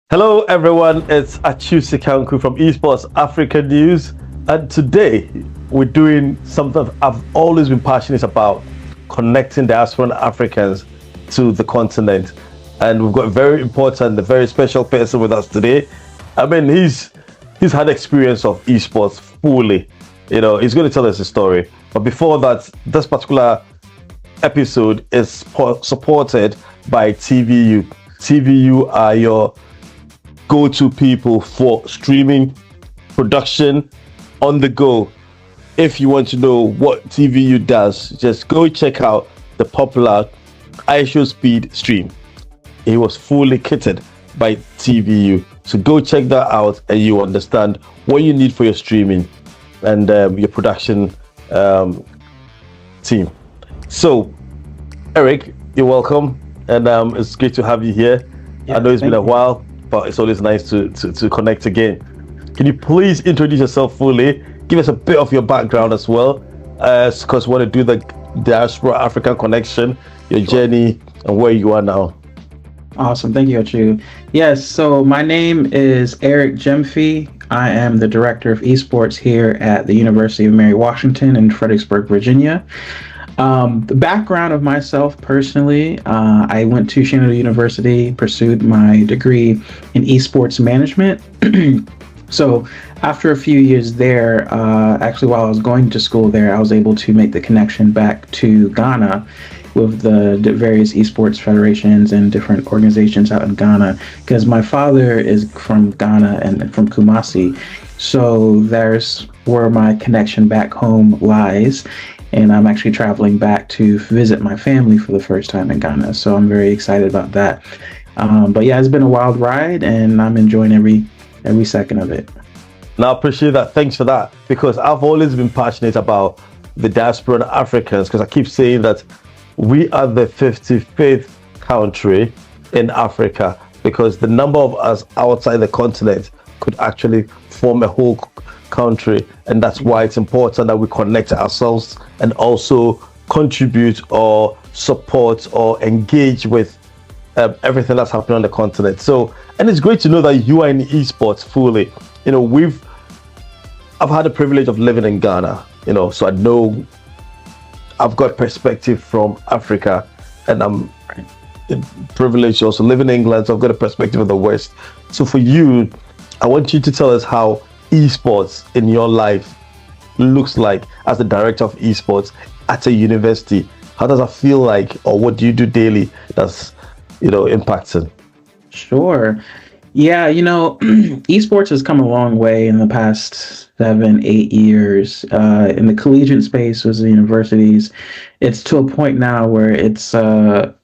Hello, everyone. It's Atsu from Esports Africa News, and today we're doing something I've always been passionate about: connecting diasporan Africans to the continent. And we've got a very important, a very special person with us today. I mean, he's had experience of esports fully. He's going to tell us a story. But before that, this particular episode is supported by TVU. TVU are your go-to people for streaming, production, on the go. If you want to know what TVU does, just go check out the popular iShowSpeed stream. It was fully kitted by TVU. So go check that out and you understand what you need for your streaming and your production team. So, Eric, you're welcome, and it's great to have you here. I know it's been a while, but it's always nice to connect again. Can you please introduce yourself fully? Give us a bit of your background as well, because we want to do the Diaspora Africa connection, your journey, and where you are now. Awesome. Thank you, Atsu. Yes, so my name is Eric Gyamf. I am the Director of Esports here at the University of Mary Washington in Fredericksburg, Virginia. The background of myself personally, I went to Shenandoah University, pursued my degree in Esports Management. So after a few years there, actually while I was going to school there, I was able to make the connection back to Ghana with the various esports federations and different organizations out in Ghana, because my father is from Ghana and from Kumasi. So there's where my connection back home lies. And I'm actually traveling back to visit my family for the first time in Ghana. So I'm very excited about that. But yeah, it's been a wild ride and I'm enjoying every second of it. Now, I appreciate that. Thanks for that. Because I've always been passionate about the diasporan Africans, because I keep saying that we are the 55th country in Africa, because the number of us outside the continent could actually form a whole country, and that's why it's important that we connect ourselves and also contribute or support or engage with everything that's happening on the continent. So, and it's great to know that you are in esports fully. I've had the privilege of living in Ghana, so I know I've got perspective from Africa, and I'm privileged also live in England, so I've got a perspective of the West. So for you, I want you to tell us how esports in your life looks like as the director of esports at a university. How does that feel like, or what do you do daily that's impacting? Sure. Yeah, esports has come a long way in the past 7-8 years. In the collegiate space with the universities, it's to a point now where it's a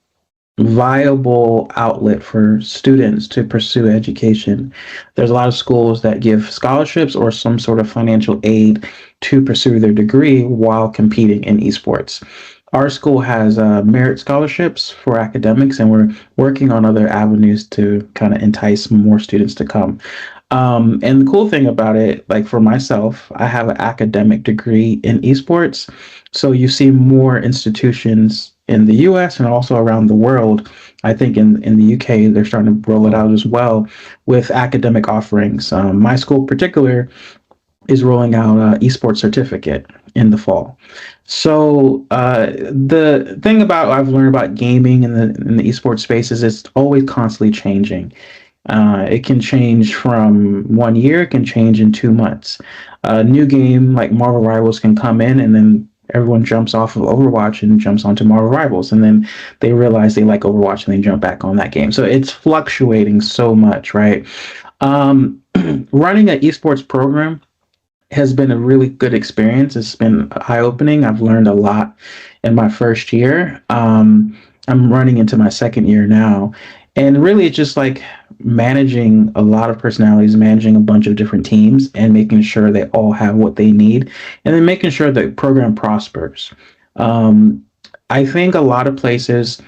viable outlet for students to pursue education. There's a lot of schools that give scholarships or some sort of financial aid to pursue their degree while competing in esports. Our school has merit scholarships for academics, and we're working on other avenues to kind of entice more students to come. And the cool thing about it, like for myself, I have an academic degree in esports. So you see more institutions in the US and also around the world. I think in the UK, they're starting to roll it out as well with academic offerings. My school in particular is rolling out an esports certificate in the fall. So the thing about I've learned about gaming in the esports space is it's always constantly changing. It can change from 1 year, it can change in 2 months. A new game like Marvel Rivals can come in, and then everyone jumps off of Overwatch and jumps onto Marvel Rivals, and then they realize they like Overwatch and they jump back on that game. So it's fluctuating so much, right? Running an esports program has been a really good experience. It's been eye-opening. I've learned a lot in my first year. I'm running into my second year now. And really, it's just like managing a lot of personalities, managing a bunch of different teams, and making sure they all have what they need, and then making sure the program prospers. I think a lot of places,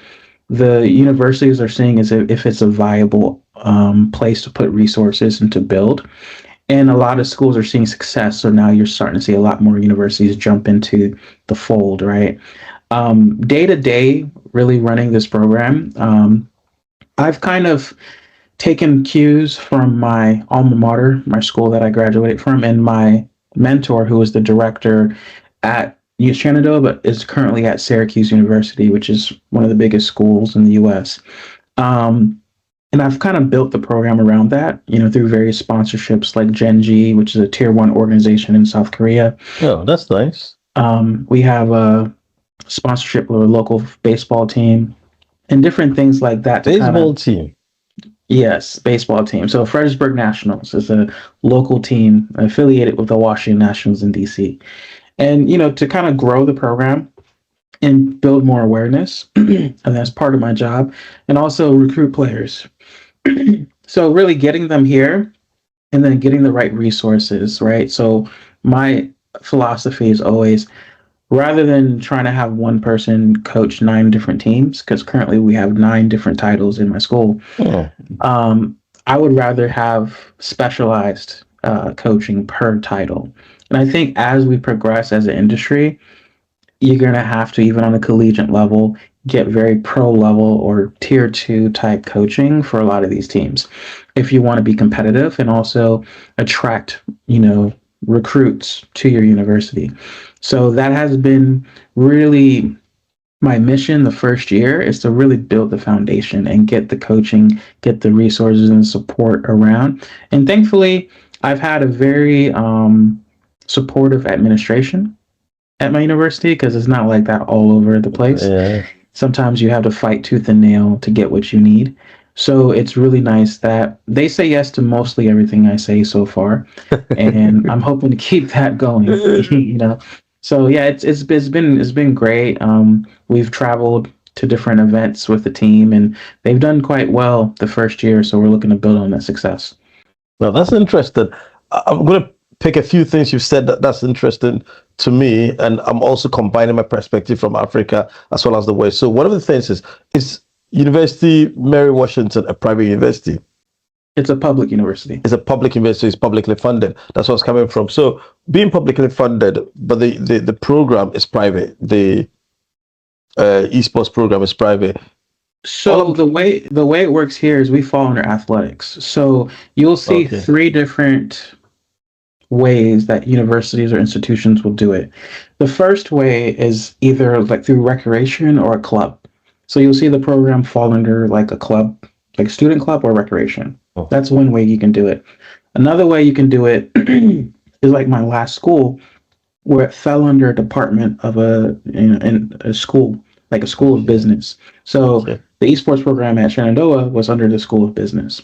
the universities are seeing as if it's a viable place to put resources and to build. And a lot of schools are seeing success. So now you're starting to see a lot more universities jump into the fold, right? Day to day, really running this program, I've kind of taken cues from my alma mater, my school that I graduated from, and my mentor, who was the director at Shenandoah, but is currently at Syracuse University, which is one of the biggest schools in the U.S. Um, and I've kind of built the program around that, through various sponsorships like Genji, which is a tier one organization in South Korea. Oh, that's nice. We have a sponsorship with a local baseball team and different things like that. Baseball team. Yes, baseball team. So Fredericksburg Nationals is a local team affiliated with the Washington Nationals in DC. And, to kind of grow the program and build more awareness, and that's part of my job, and also recruit players. So really getting them here and then getting the right resources, right? So my philosophy is always, rather than trying to have one person coach 9 different teams, because currently we have 9 different titles in my school, I would rather have specialized coaching per title. And I think as we progress as an industry, you're going to have to, even on a collegiate level, get very pro level or tier 2 type coaching for a lot of these teams if you want to be competitive and also attract, recruits to your university. So that has been really my mission the first year, is to really build the foundation and get the coaching, get the resources and support around. And thankfully, I've had a very supportive administration at my university, because it's not like that all over the place. Yeah. Sometimes you have to fight tooth and nail to get what you need. So it's really nice that they say yes to mostly everything I say so far, and I'm hoping to keep that going. So yeah, it's been great. We've traveled to different events with the team, and they've done quite well the first year. So we're looking to build on that success. Well, that's interesting. I'm going to pick a few things you've said that's interesting to me, and I'm also combining my perspective from Africa as well as the West. So one of the things is University Mary Washington a private university? It's a public university. It's a public university. It's publicly funded. That's what's coming from. So being publicly funded, but the program is private. The esports program is private. So the way it works here is we fall under athletics. So you'll see 3 different ways that universities or institutions will do it. The first way is either like through recreation or a club. So you'll see the program fall under like a club, like student club or recreation. Oh. That's one way you can do it. Another way you can do it is like my last school, where it fell under a department of in a school, like a school of business. So the esports program at Shenandoah was under the School of Business.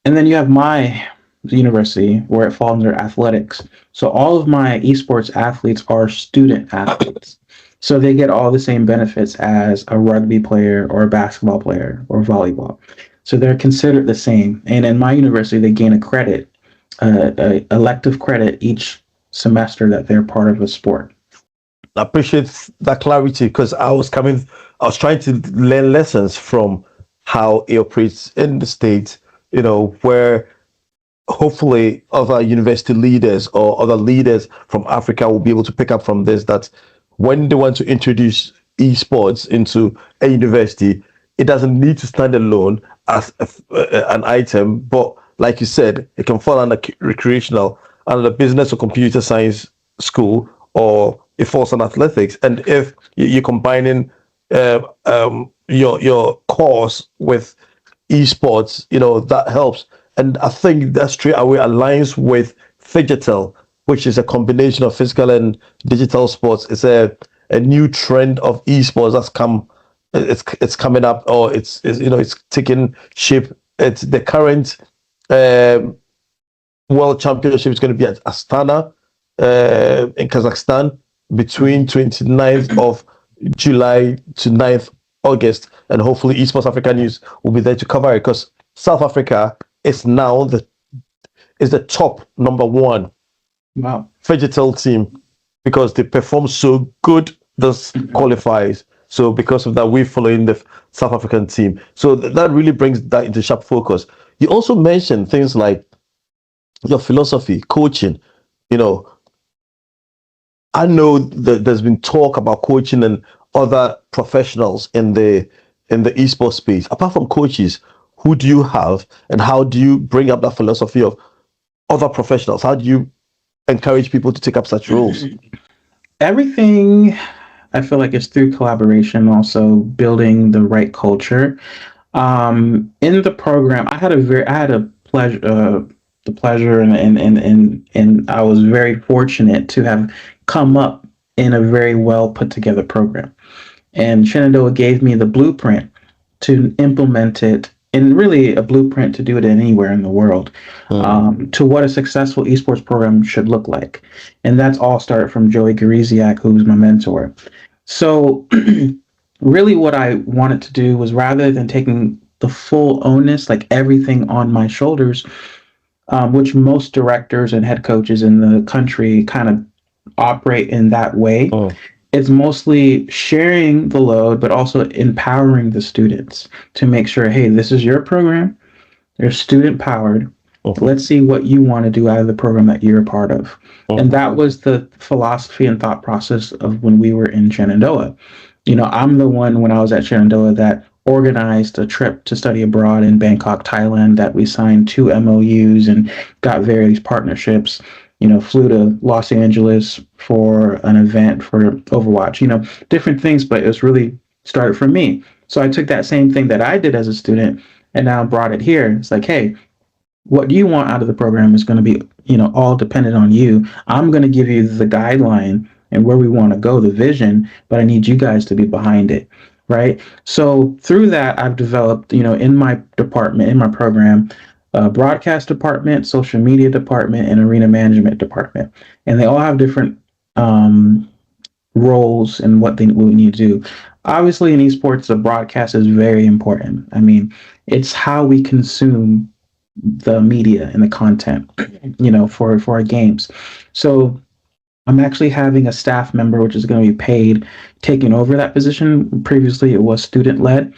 And then you have my university, where it falls under athletics. So all of my esports athletes are student athletes. So they get all the same benefits as a rugby player or a basketball player or volleyball. So they're considered the same. And in my university, they gain a credit, a elective credit each semester that they're part of a sport. I appreciate that clarity, because I was trying to learn lessons from how it operates in the States, where hopefully other university leaders or other leaders from Africa will be able to pick up from this, that when they want to introduce esports into a university, it doesn't need to stand alone as an item, but like you said, it can fall under recreational, under business or computer science school, or it falls on athletics. And if you're combining your course with esports, that helps. And I think that straight away aligns with Phygital, which is a combination of physical and digital sports. It's a new trend of esports that's come. It's coming up, or it's taking shape. It's the current World Championship is going to be at Astana in Kazakhstan between 29th of July to 9th August, and hopefully Esports Africa News will be there to cover it, because South Africa is now the top number 1 digital team, because they perform so good this qualifies. So because of that, we're following the South African team. So that really brings that into sharp focus. You also mentioned things like your philosophy, coaching. I know that there's been talk about coaching and other professionals in the esports space. Apart from coaches, who do you have, and how do you bring up that philosophy of other professionals? How do you encourage people to take up such roles? Everything I feel like is through collaboration, also building the right culture. In the program, I had a pleasure, the pleasure, and I was very fortunate to have come up in a very well put together program. And Shenandoah gave me the blueprint to implement it, and really a blueprint to do it anywhere in the world, to what a successful esports program should look like. And that's all started from Joey Gariziak, who's my mentor. So really what I wanted to do was, rather than taking the full onus, like everything on my shoulders, which most directors and head coaches in the country kind of operate in that way. It's mostly sharing the load, but also empowering the students to make sure, hey, this is your program. They're student powered. Let's see what you want to do out of the program that you're a part of. And that was the philosophy and thought process of when we were in Shenandoah. I'm the one, when I was at Shenandoah, that organized a trip to study abroad in Bangkok, Thailand, that we signed 2 MOUs and got various partnerships. Flew to Los Angeles for an event for Overwatch, different things, but it was really started from me. So I took that same thing that I did as a student and now brought it here. It's like, hey, what you want out of the program is going to be, all dependent on you. I'm going to give you the guideline and where we want to go, the vision, but I need you guys to be behind it. Right. So through that, I've developed, in my department, in my program, broadcast department, social media department, and arena management department. And they all have different roles and what we need to do. Obviously, in esports, the broadcast is very important. I mean, it's how we consume the media and the content, for our games. So I'm actually having a staff member, which is going to be paid, taking over that position. Previously, it was student-led.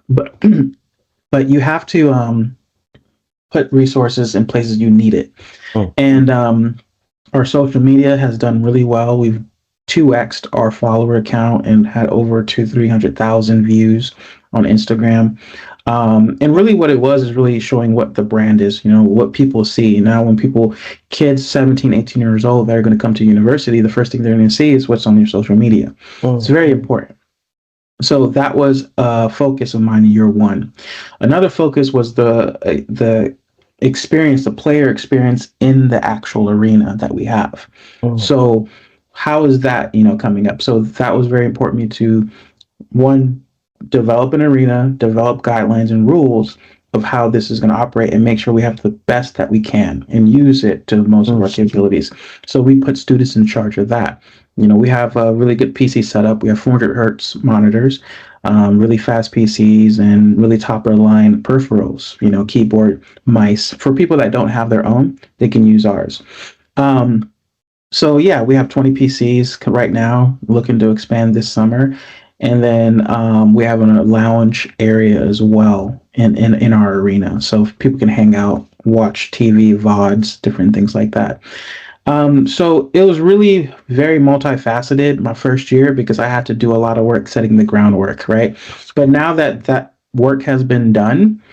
But you have to put resources in places you need it. And our social media has done really well. We've 2x'd our follower account and had over 300,000 views on Instagram. And really what it was is really showing what the brand is, what people see. Now when kids 17, 18 years old, that are going to come to university, the first thing they're going to see is what's on your social media. It's very important. So that was a focus of mine in year one. Another focus was the experience, the player experience in the actual arena that we have. So how is that, coming up? So that was very important to me to, one, develop an arena, develop guidelines and rules of how this is going to operate, and make sure we have the best that we can and use it to most of our capabilities. So we put students in charge of that. We have a really good PC setup. We have 400 hertz monitors, really fast PCs, and really top of the line peripherals, keyboard, mice. For people that don't have their own, they can use ours. So yeah, we have 20 PCs right now, looking to expand this summer. And then we have a lounge area as well in our arena. So people can hang out, watch TV, VODs, different things like that. So it was really very multifaceted my first year, because I had to do a lot of work setting the groundwork, right? But now that that work has been done,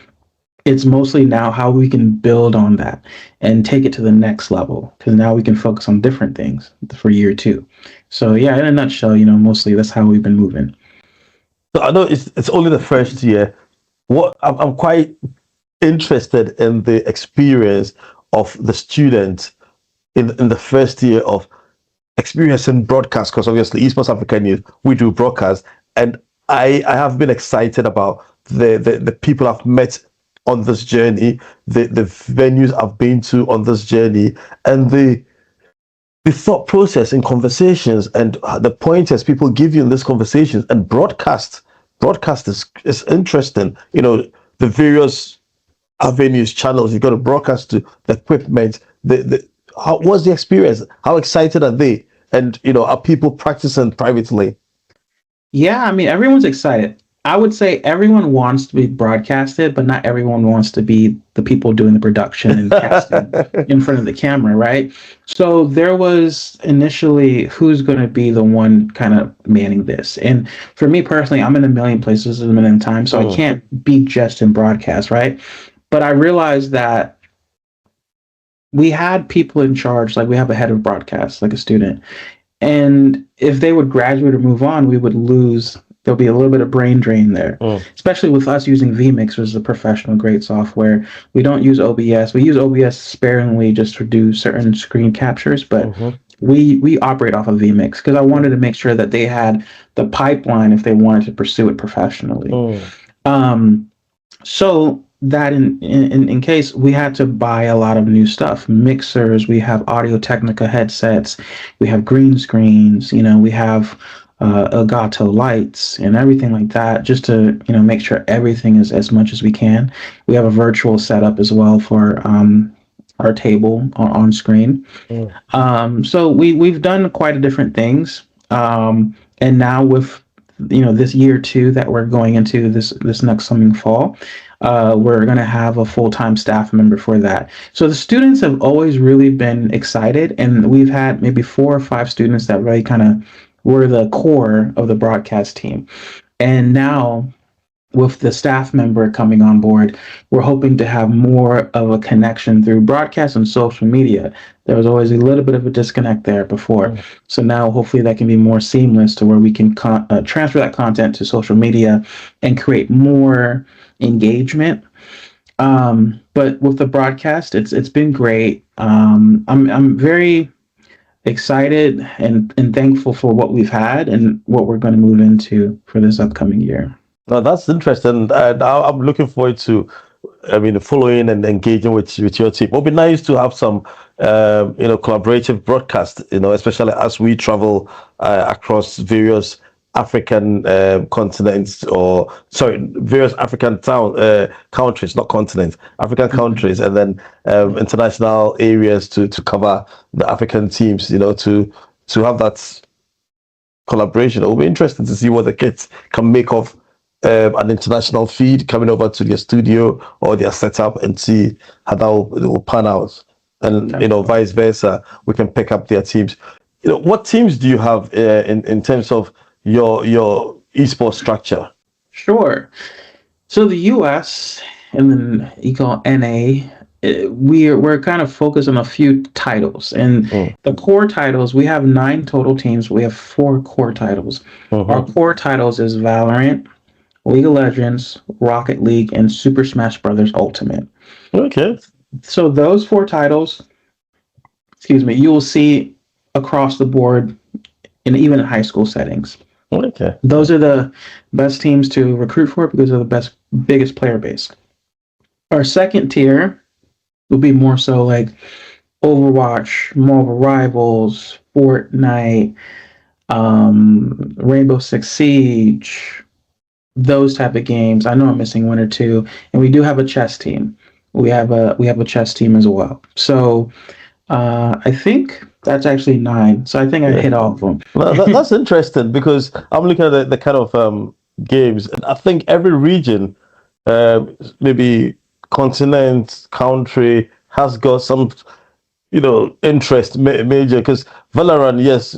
it's mostly now how we can build on that and take it to the next level, because now we can focus on different things for year 2. So yeah, in a nutshell, mostly that's how we've been moving. So I know it's only the first year. I'm quite interested in the experience of the student in the first year of experiencing broadcast, because obviously Esports Africa News, we do broadcast, and I have been excited about the people I've met on this journey, the venues I've been to on this journey, and the thought process in conversations and the pointers people give you in these conversations. And broadcast is interesting. The various avenues, channels you got to broadcast to, the equipment, how was the experience? How excited are they? And are people practicing privately? Yeah, I mean, everyone's excited. I would say everyone wants to be broadcasted, but not everyone wants to be the people doing the production and casting in front of the camera, right? So there was initially who's going to be the one kind of manning this. And for me personally, I'm in a million places at a million times, so I can't be just in broadcast, right? But I realized that we had people in charge, like we have a head of broadcast, like a student. And if they would graduate or move on, we would lose. There'll be a little bit of brain drain there, especially with us using vMix, which is a professional grade software. We don't use OBS. We use OBS sparingly just to do certain screen captures, but we operate off of vMix because I wanted to make sure that they had the pipeline if they wanted to pursue it professionally. So that in case we had to buy a lot of new stuff, mixers, we have Audio Technica headsets, we have green screens, we have Elgato lights and everything like that, just to make sure everything is as much as we can. We have a virtual setup as well for our table on screen. So we've done quite a different things, and now with this year too that we're going into this next coming fall, we're going to have a full-time staff member for that. So the students have always really been excited, and we've had maybe 4 or 5 students that really kind of were the core of the broadcast team. And now with the staff member coming on board, we're hoping to have more of a connection through broadcast and social media. There was always a little bit of a disconnect there before. So now hopefully that can be more seamless to where we can transfer that content to social media and create more engagement. But with the broadcast, it's been great. I'm very excited and thankful for what we've had and what we're going to move into for this upcoming year. Now that's interesting. I'm looking forward to, following and engaging with your team. It would be nice to have some, collaborative broadcast. Especially as we travel across various African continents, various African countries, not continents, African countries, and then international areas to cover the African teams. To have that collaboration. It will be interesting to see what the kids can make of an international feed coming over to their studio or their setup and see how that will pan out, and vice versa. We can pick up their teams. What teams do you have in terms of your esports structure? Sure. So the US and then you call NA, we're kind of focused on a few titles, and the core titles, we have 9 total teams. We have 4 core titles. Our core titles is Valorant, League of Legends, Rocket League, and Super Smash Brothers Ultimate. Okay. So those 4 titles, you will see across the board, and even in high school settings. Okay. Those are the best teams to recruit for because they're the biggest player base. Our second tier will be more so like Overwatch, Marvel Rivals, Fortnite, Rainbow Six Siege, those type of games. I know I'm missing 1 or 2, and we do have a chess team. We have a chess team as well. So I think that's actually 9. So I think I hit all of them. Well, that's interesting because I'm looking at the kind of games, and I think every region, maybe continent, country, has got some, interest major. Because Valorant, yes,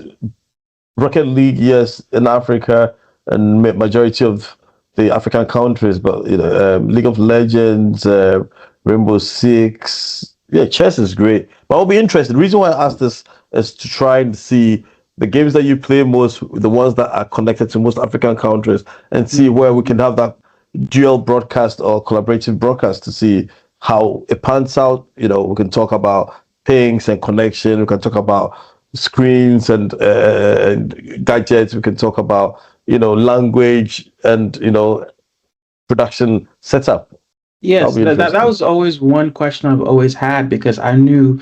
Rocket League, yes, in Africa and majority of the African countries, but League of Legends, Rainbow Six, chess is great. But I'll be interested. The reason why I asked this is to try and see the games that you play most, the ones that are connected to most African countries, and see where we can have that dual broadcast or collaborative broadcast to see how it pans out. We can talk about pings and connection. We can talk about screens and gadgets. We can talk about language and production setup. Yes, that was always one question I've always had, because I knew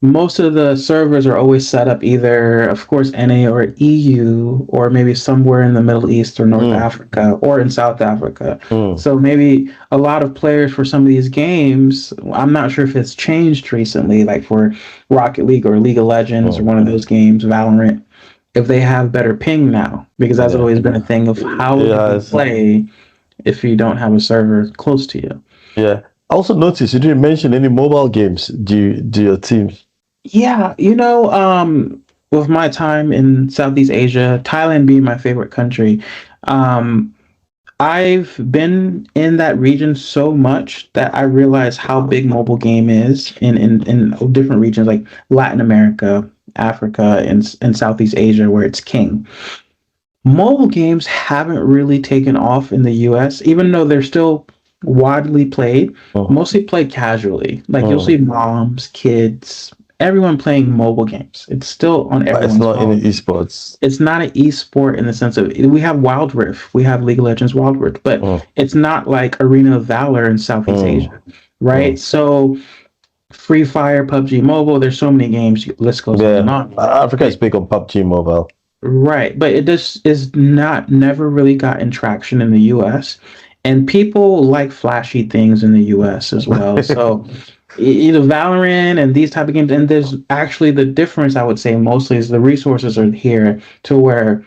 most of the servers are always set up either, of course, NA or EU, or maybe somewhere in the Middle East or North Africa or in South Africa. So maybe a lot of players for some of these games, I'm not sure if it's changed recently, like for Rocket League or League of Legends or one of those games, Valorant. if they have better ping now, because that's always been a thing of how do you play if you don't have a server close to you. Yeah. I also noticed you didn't mention any mobile games. Do your teams? Yeah, with my time in Southeast Asia, Thailand being my favorite country, um, I've been in that region so much that I realize how big mobile game is in different regions like Latin America, Africa, and Southeast Asia, where it's king. Mobile games haven't really taken off in the US, even though they're still widely played, mostly played casually. Like you'll see moms, kids, everyone playing mobile games. It's still on everyone's It's not phone. in esports. It's not an esport in the sense of we have Wild Rift, we have League of Legends Wild Rift, but it's not like Arena of Valor in Southeast Asia, right? So Free Fire, PUBG Mobile, there's so many games. List goes on and on. Africa is big on PUBG Mobile. Right, but it just is not never really gotten traction in the US, and people like flashy things in the US as well. So either Valorant and these type of games, and there's actually the difference I would say mostly is the resources are here to where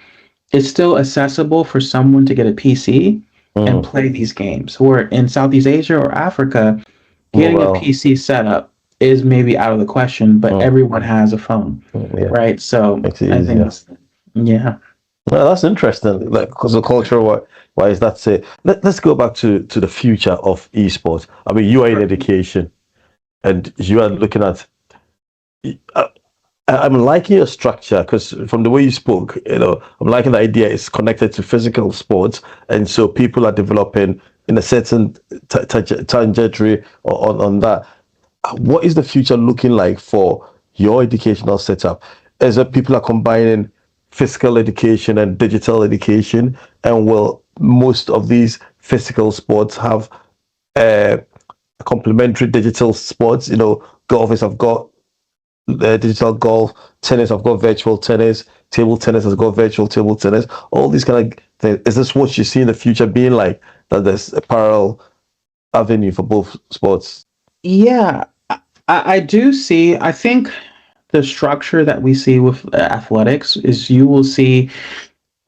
it's still accessible for someone to get a PC and play these games. Where in Southeast Asia or Africa, getting a PC setup is maybe out of the question, but everyone has a phone, right? So Makes it I easier. think yeah. Well, that's interesting. Like, because the culture, why is that? Say, let's go back to the future of esports. I mean, you are in education, and you are looking at. I'm liking your structure because from the way you spoke, I'm liking the idea it's connected to physical sports, and so people are developing in a certain trajectory on that. What is the future looking like for your educational setup? Is it people are combining physical education and digital education, and will most of these physical sports have complementary digital sports? Golfers have got digital golf, tennis have got virtual tennis, table tennis has got virtual table tennis, all these kind of things. Is this what you see in the future being like, that there's a parallel avenue for both sports? Yeah, I do see. I think the structure that we see with athletics is you will see,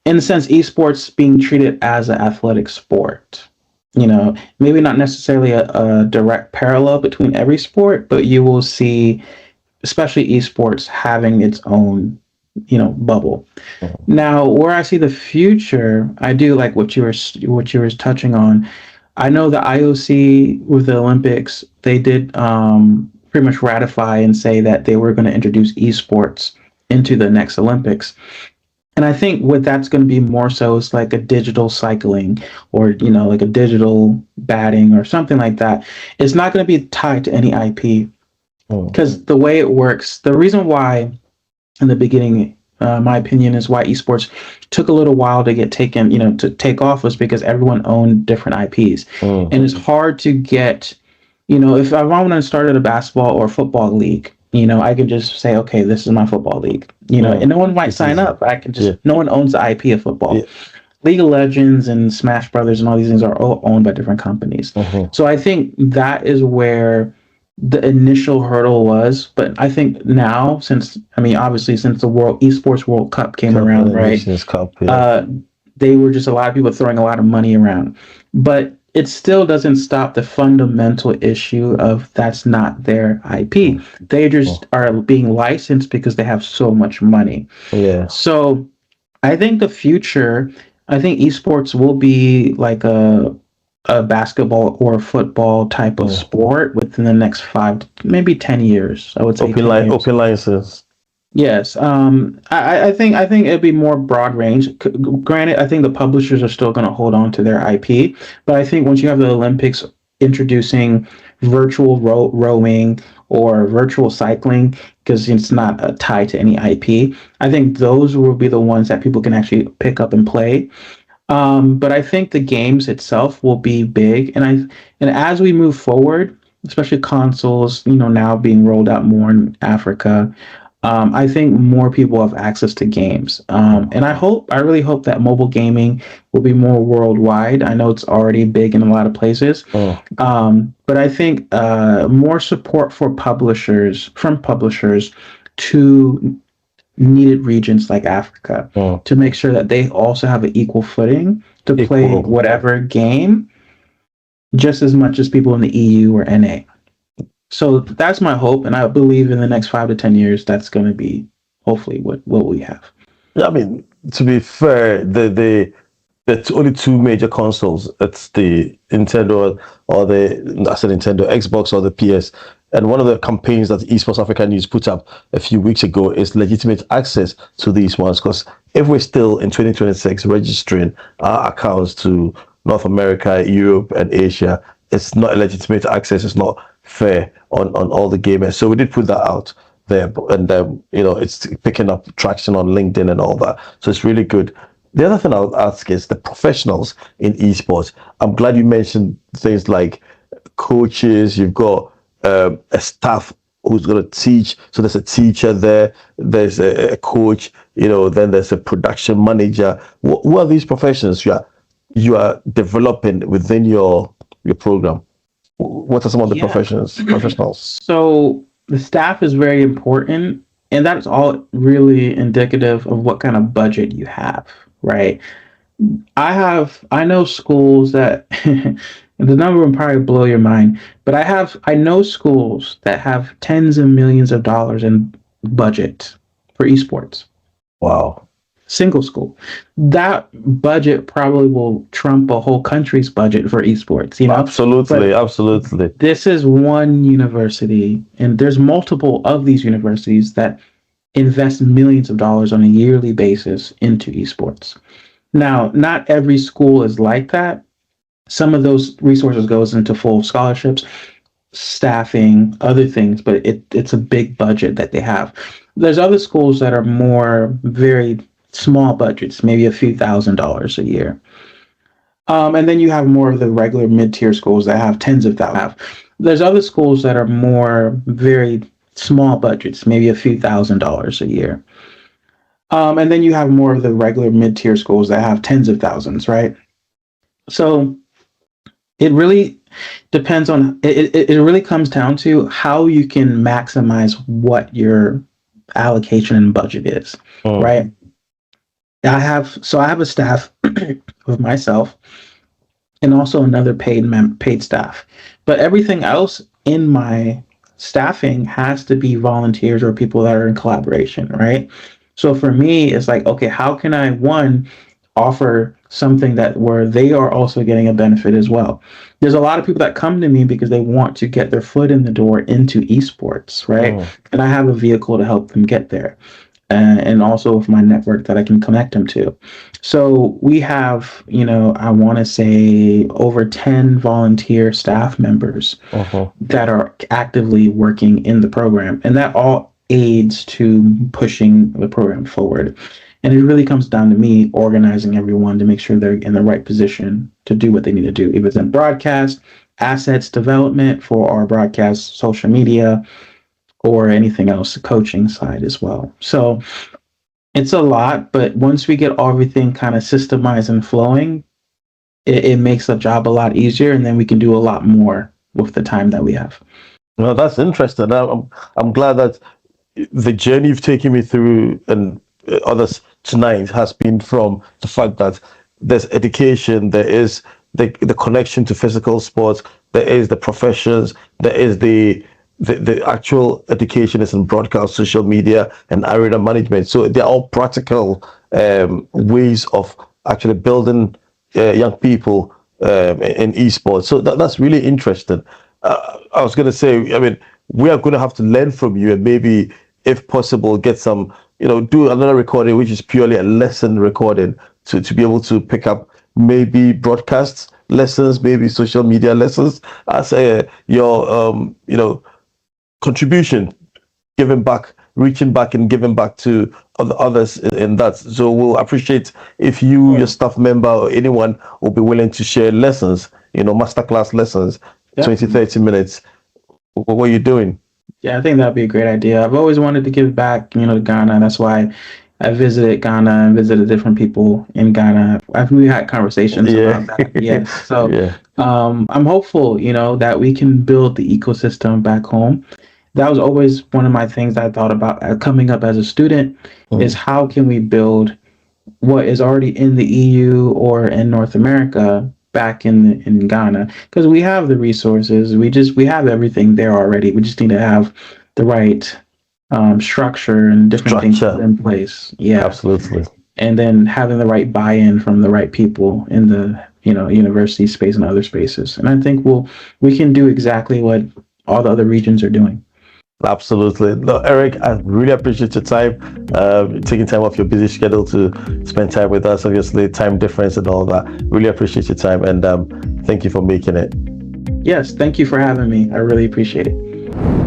in a sense, esports being treated as an athletic sport. Maybe not necessarily a direct parallel between every sport, but you will see, especially esports, having its own, bubble. Now, where I see the future, I do like what you were touching on. I know the IOC with the Olympics, they did pretty much ratify and say that they were going to introduce esports into the next Olympics. And I think what that's going to be more so is like a digital cycling or, like a digital batting or something like that. It's not going to be tied to any IP because the way it works, the reason why in the beginning, my opinion is why esports took a little while to get taken, to take off was because everyone owned different IPs. And it's hard to get, if I want to start at a basketball or football league, I can just say, okay, this is my football league, and no one might sign up. I can just, no one owns the IP of football. League of Legends and Smash Brothers and all these things are all owned by different companies. So I think that is where the initial hurdle was. But I think now, obviously since the Esports World Cup came around, right? Cup, they were just a lot of people throwing a lot of money around. But it still doesn't stop the fundamental issue of that's not their IP. They just are being licensed because they have so much money. Yeah. So I think the future, I think esports will be like a basketball or football type of sport within the next 5 to maybe 10 years. I would say open license. Yes, I think it'd be more broad range. Granted, I think the publishers are still going to hold on to their IP, but I think once you have the Olympics introducing virtual rowing or virtual cycling, because it's not tied to any IP, I think those will be the ones that people can actually pick up and play. But I think the games itself will be big, and as we move forward, especially consoles, now being rolled out more in Africa. I think more people have access to games. And I really hope that mobile gaming will be more worldwide. I know it's already big in a lot of places. But I think more support from publishers to needed regions like Africa to make sure that they also have an equal footing to play whatever game just as much as people in the EU or NA. So that's my hope, and I believe in the next 5 to 10 years, that's going to be hopefully what we have. Yeah, I mean, to be fair, there's only two major consoles. It's the Nintendo or Nintendo, Xbox or the PS. And one of the campaigns that Esports Africa News put up a few weeks ago is legitimate access to these ones. Because if we're still in 2026 registering our accounts to North America, Europe, and Asia, it's not a legitimate access. It's not fair on all the gamers. So we did put that out there, and it's picking up traction on LinkedIn and all that. So it's really good. The other thing I'll ask is the professionals in esports. I'm glad you mentioned things like coaches. You've got a staff who's going to teach. So there's a teacher there. There's a coach. Then there's a production manager. What are these professions you are developing within your program? What are some of the professionals? So the staff is very important, and that's all really indicative of what kind of budget you have, right? I know schools that the number will probably blow your mind, but I know schools that have tens of millions of dollars in budget for esports. Wow. Single school. That budget probably will trump a whole country's budget for esports, Absolutely. This is one university, and there's multiple of these universities that invest millions of dollars on a yearly basis into esports. Now, not every school is like that. Some of those resources goes into full scholarships, staffing, other things, but it's a big budget that they have. There's other schools that are more very small budgets, maybe a few $1,000s a year. And then you have more of the regular mid-tier schools that have tens of thousands. There's other schools that are more very small budgets, maybe a few $1,000s a year. And then you have more of the regular mid-tier schools that have tens of thousands, right? So it really depends on, it really comes down to how you can maximize what your allocation and budget is, right? I have a staff of myself and also another paid staff, but everything else in my staffing has to be volunteers or people that are in collaboration, right? So for me, it's like, okay, how can I offer something that where they are also getting a benefit as well? There's a lot of people that come to me because they want to get their foot in the door into esports, right? And I have a vehicle to help them get there. And also with my network that I can connect them to. So we have, I want to say over 10 volunteer staff members that are actively working in the program. And that all aids to pushing the program forward. And it really comes down to me organizing everyone to make sure they're in the right position to do what they need to do. If it's in broadcast, assets development for our broadcast, social media, or anything else, the coaching side as well. So it's a lot, but once we get everything kind of systemized and flowing, it makes the job a lot easier, and then we can do a lot more with the time that we have. Well, that's interesting. I'm glad that the journey you've taken me through and others tonight has been from the fact that there's education, there is the connection to physical sports, there is the professions, there is the actual education is in broadcast, social media, and arena management. So they're all practical ways of actually building young people in esports. So that's really interesting. I was going to say, I mean, we are going to have to learn from you, and maybe, if possible, get some, do another recording, which is purely a lesson recording to be able to pick up maybe broadcasts lessons, maybe social media lessons as your contribution, giving back, reaching back and giving back to others in that. So we'll appreciate if you, your staff member, or anyone will be willing to share lessons, masterclass lessons, 20, 30 minutes. What are you doing? Yeah, I think that'd be a great idea. I've always wanted to give back, to Ghana. That's why I visited Ghana and visited different people in Ghana. We had conversations about that. Yes. So I'm hopeful, that we can build the ecosystem back home. that was always one of my things that I thought about coming up as a student is how can we build what is already in the EU or in North America back in Ghana, because we have the resources, we have everything there already. We just need to have the right structure and different things in place. Yeah, absolutely. And then having the right buy-in from the right people in the university space and other spaces. And I think we can do exactly what all the other regions are doing. Absolutely. No, Eric, I really appreciate your time, taking time off your busy schedule to spend time with us. Obviously, time difference and all that. Really appreciate your time, and thank you for making it. Yes, thank you for having me. I really appreciate it.